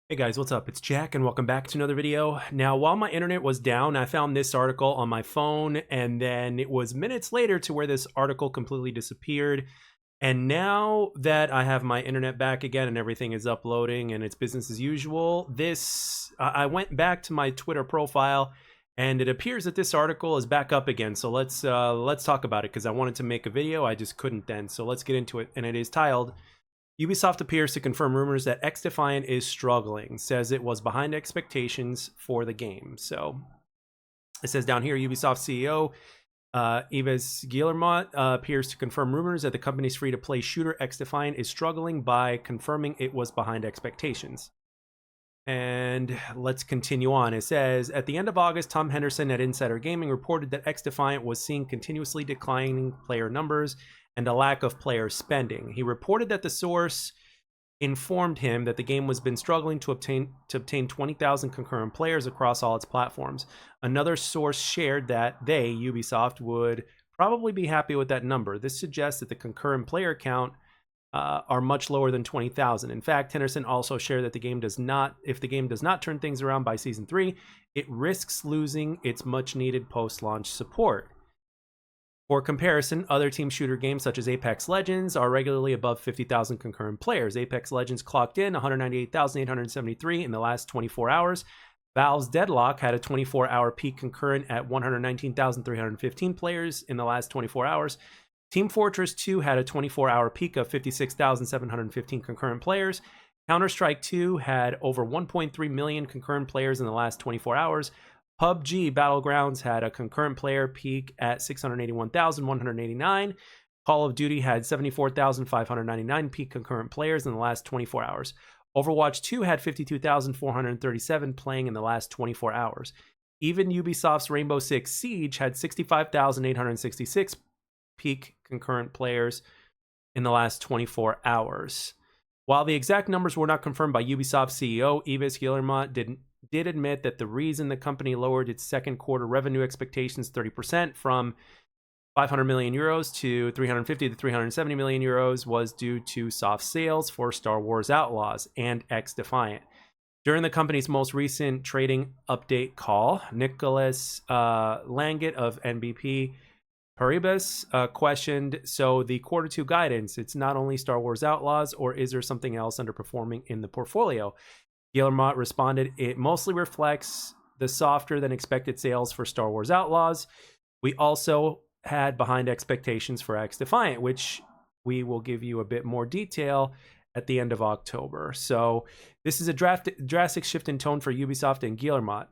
Hey guys, what's up? It's Jack and welcome back to another video. Now, while my internet was down, I found this article on my phone and then it was minutes later to where this article completely disappeared. And now that I have my internet back again and everything is uploading and it's business as usual, I went back to my Twitter profile and it appears that this article is back up again. So let's talk about it because I wanted to make a video, I just couldn't then. So let's get into it, and it is titled Ubisoft appears to confirm rumors that XDefiant is struggling, says it was behind expectations for the game. So it says down here, Ubisoft CEO Yves Guillemot appears to confirm rumors that the company's free-to-play shooter XDefiant is struggling by confirming it was behind expectations. And let's continue on. It says, at the end of August, Tom Henderson at Insider Gaming reported that XDefiant was seeing continuously declining player numbers and a lack of player spending. He reported that the source informed him that the game has been struggling to obtain 20,000 concurrent players across all its platforms. Another source shared that they, Ubisoft, would probably be happy with that number. This suggests that the concurrent player count are much lower than 20,000. In fact, Henderson also shared that if the game does not turn things around by Season 3, it risks losing its much-needed post-launch support. For comparison, other team shooter games such as Apex Legends are regularly above 50,000 concurrent players. Apex Legends clocked in 198,873 in the last 24 hours. Valve's Deadlock had a 24-hour peak concurrent at 119,315 players in the last 24 hours. Team Fortress 2 had a 24-hour peak of 56,715 concurrent players. Counter-Strike 2 had over 1.3 million concurrent players in the last 24 hours. PUBG Battlegrounds had a concurrent player peak at 681,189. Call of Duty had 74,599 peak concurrent players in the last 24 hours. Overwatch 2 had 52,437 playing in the last 24 hours. Even Ubisoft's Rainbow Six Siege had 65,866 peak concurrent players in the last 24 hours. While the exact numbers were not confirmed by Ubisoft CEO Yves Guillemot, did admit that the reason the company lowered its second quarter revenue expectations 30% from 500 million euros to 350 to 370 million euros was due to soft sales for Star Wars Outlaws and XDefiant. During the company's most recent trading update call, Nicholas Langit of NBP Paribas questioned, so the quarter two guidance, it's not only Star Wars Outlaws, or is there something else underperforming in the portfolio? Guillemot responded, it mostly reflects the softer than expected sales for Star Wars Outlaws. We also had behind expectations for XDefiant, which we will give you a bit more detail at the end of October. So this is a drastic shift in tone for Ubisoft and Guillemot.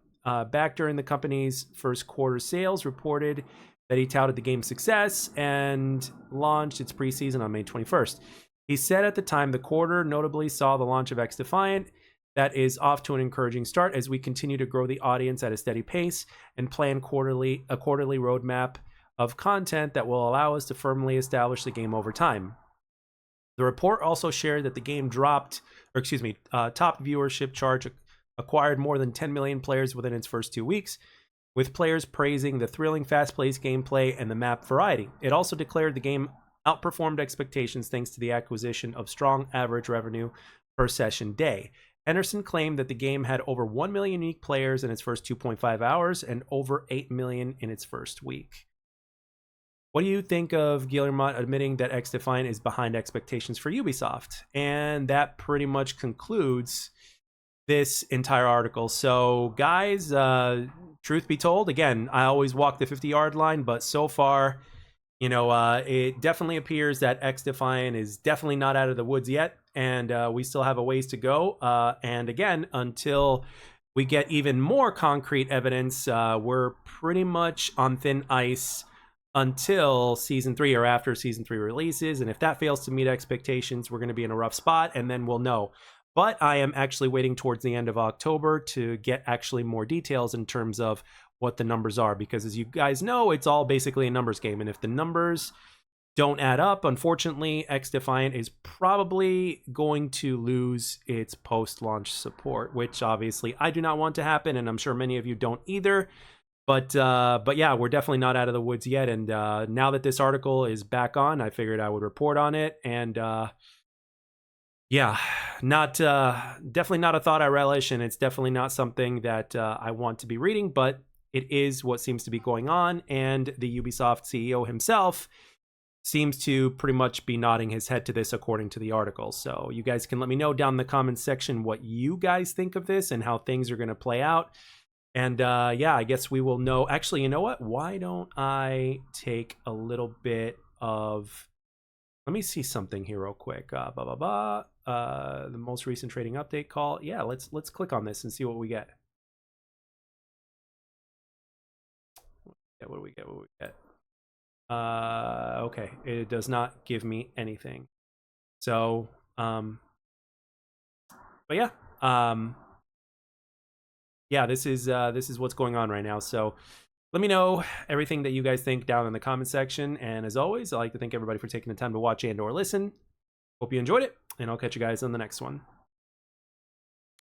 Back during the company's first quarter sales, reported that he touted the game's success and launched its preseason on May 21st. He said at the time the quarter notably saw the launch of XDefiant. That is off to an encouraging start as we continue to grow the audience at a steady pace and plan a quarterly roadmap of content that will allow us to firmly establish the game over time. The report also shared that the game top viewership chart acquired more than 10 million players within its first 2 weeks, with players praising the thrilling, fast-paced gameplay and the map variety. It also declared the game outperformed expectations thanks to the acquisition of strong average revenue per session day. Henderson claimed that the game had over 1 million unique players in its first 2.5 hours and over 8 million in its first week. What do you think of Guillemot admitting that XDefiant is behind expectations for Ubisoft? And that pretty much concludes this entire article. So guys, truth be told, again, I always walk the 50-yard line, but so far, it definitely appears that XDefiant is definitely not out of the woods yet, and we still have a ways to go. And again, until we get even more concrete evidence, we're pretty much on thin ice until Season 3 or after Season 3 releases. And if that fails to meet expectations, we're going to be in a rough spot, and then we'll know. But I am actually waiting towards the end of October to get actually more details in terms of what the numbers are, because as you guys know, it's all basically a numbers game, and if the numbers don't add up, unfortunately, XDefiant is probably going to lose its post-launch support, which obviously I do not want to happen, and I'm sure many of you don't either. But yeah, we're definitely not out of the woods yet, and now that this article is back on, I figured I would report on it, and Yeah, not definitely not a thought I relish, and it's definitely not something that I want to be reading, but it is what seems to be going on, and the Ubisoft CEO himself seems to pretty much be nodding his head to this according to the article. So you guys can let me know down in the comments section what you guys think of this and how things are going to play out. And yeah, I guess we will know. Actually, you know what? Why don't I take a little bit of... Let me see something here real quick. The most recent trading update call. Yeah, let's click on this and see what we get. Yeah, what do we get? What do we get? Okay, it does not give me anything. So, but yeah, yeah, this is what's going on right now. So let me know everything that you guys think down in the comment section. And as always, I'd like to thank everybody for taking the time to watch and or listen. Hope you enjoyed it, and I'll catch you guys on the next one.